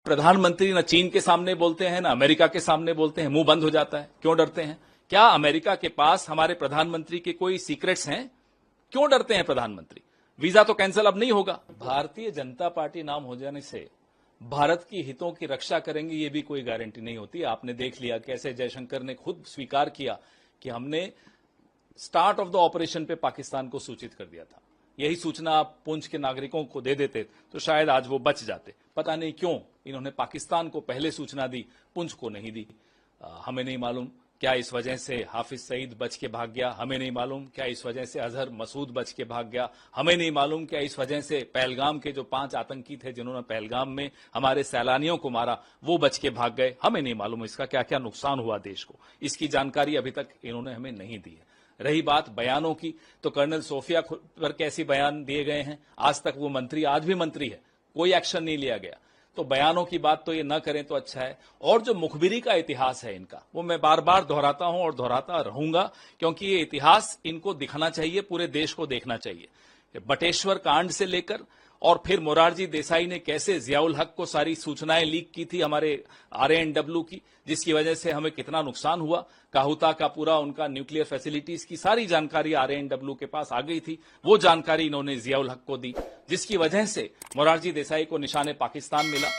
प्रधानमंत्री न चीन के सामने बोलते हैं, ना अमेरिका के सामने बोलते हैं, मुंह बंद हो जाता है। क्यों डरते हैं? क्या अमेरिका के पास हमारे प्रधानमंत्री के कोई सीक्रेट्स हैं? क्यों डरते हैं प्रधानमंत्री? वीजा तो कैंसिल अब नहीं होगा। भारतीय जनता पार्टी नाम हो जाने से भारत की हितों की रक्षा करेंगे, ये भी कोई गारंटी नहीं होती। आपने देख लिया कैसे जयशंकर ने खुद स्वीकार किया कि हमने स्टार्ट ऑफ द ऑपरेशन पे पाकिस्तान को सूचित कर दिया था। यही सूचना आप पुंछ के नागरिकों को दे देते तो शायद आज वो बच जाते। पता नहीं क्यों इन्होंने पाकिस्तान को पहले सूचना दी, पुंछ को नहीं दी। हमें नहीं मालूम क्या इस वजह से हाफिज सईद बच के भाग गया, हमें नहीं मालूम क्या इस वजह से अजहर मसूद बच के भाग गया, हमें नहीं मालूम क्या इस वजह से पहलगाम के जो 5 आतंकी थे जिन्होंने पहलगाम में हमारे सैलानियों को मारा वो बच के भाग गए। हमें नहीं मालूम इसका क्या क्या नुकसान हुआ देश को, इसकी जानकारी अभी तक इन्होंने हमें नहीं दी है। रही बात बयानों की, तो कर्नल सोफिया पर कैसे बयान दिए गए हैं, आज तक वो मंत्री, आज भी मंत्री है, कोई एक्शन नहीं लिया गया। तो बयानों की बात तो ये न करें तो अच्छा है। और जो मुखबिरी का इतिहास है इनका, वो मैं बार बार दोहराता हूं और दोहराता रहूंगा, क्योंकि ये इतिहास इनको दिखना चाहिए, पूरे देश को देखना चाहिए। बटेश्वर कांड से लेकर और फिर मोरारजी देसाई ने कैसे जियाउल हक को सारी सूचनाएं लीक की थी हमारे RANW की, जिसकी वजह से हमें कितना नुकसान हुआ। काहुता का पूरा उनका न्यूक्लियर फैसिलिटीज की सारी जानकारी RANW के पास आ गई थी, वो जानकारी इन्होंने जियाउल हक को दी, जिसकी वजह से मोरारजी देसाई को निशाने पाकिस्तान मिला।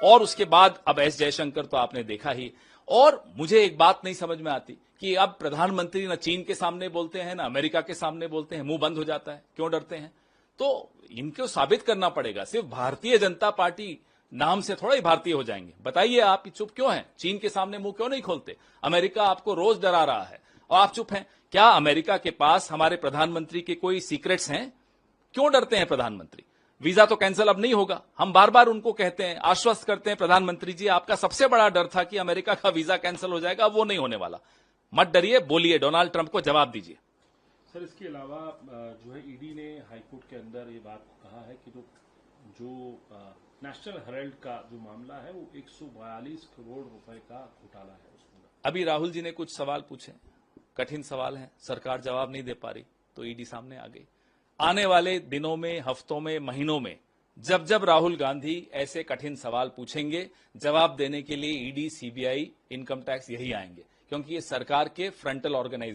और उसके बाद अब एस जयशंकर तो आपने देखा ही। और मुझे एक बात नहीं समझ में आती कि अब प्रधानमंत्री न चीन के सामने बोलते हैं, ना अमेरिका के सामने बोलते हैं, मुंह बंद हो जाता है। क्यों डरते हैं? तो इनको साबित करना पड़ेगा। सिर्फ भारतीय जनता पार्टी नाम से थोड़ा ही भारतीय हो जाएंगे। बताइए आप चुप क्यों हैं? चीन के सामने मुंह क्यों नहीं खोलते? अमेरिका आपको रोज डरा रहा है और आप चुप हैं। क्या अमेरिका के पास हमारे प्रधानमंत्री के कोई सीक्रेट्स हैं? क्यों डरते हैं प्रधानमंत्री? वीजा तो कैंसिल अब नहीं होगा। हम बार बार उनको कहते हैं, आश्वस्त करते हैं, प्रधानमंत्री जी आपका सबसे बड़ा डर था कि अमेरिका का वीजा कैंसिल हो जाएगा, अब वो नहीं होने वाला। मत डरिए, बोलिए, डोनाल्ड ट्रंप को जवाब दीजिए। सर, इसके अलावा जो है ईडी ने हाईकोर्ट के अंदर ये बात कहा है कि जो नेशनल हेराल्ड का जो मामला है वो 142 करोड़ रुपए का घोटाला है उसमें। अभी राहुल जी ने कुछ सवाल पूछे, कठिन सवाल हैं, सरकार जवाब नहीं दे पा रही, तो ईडी सामने आ गई। आने वाले दिनों में, हफ्तों में, महीनों में जब जब राहुल गांधी ऐसे कठिन सवाल पूछेंगे, जवाब देने के लिए ईडी, CBI, इनकम टैक्स यही आएंगे, क्योंकि ये सरकार के फ्रंटल ऑर्गेनाइजेशन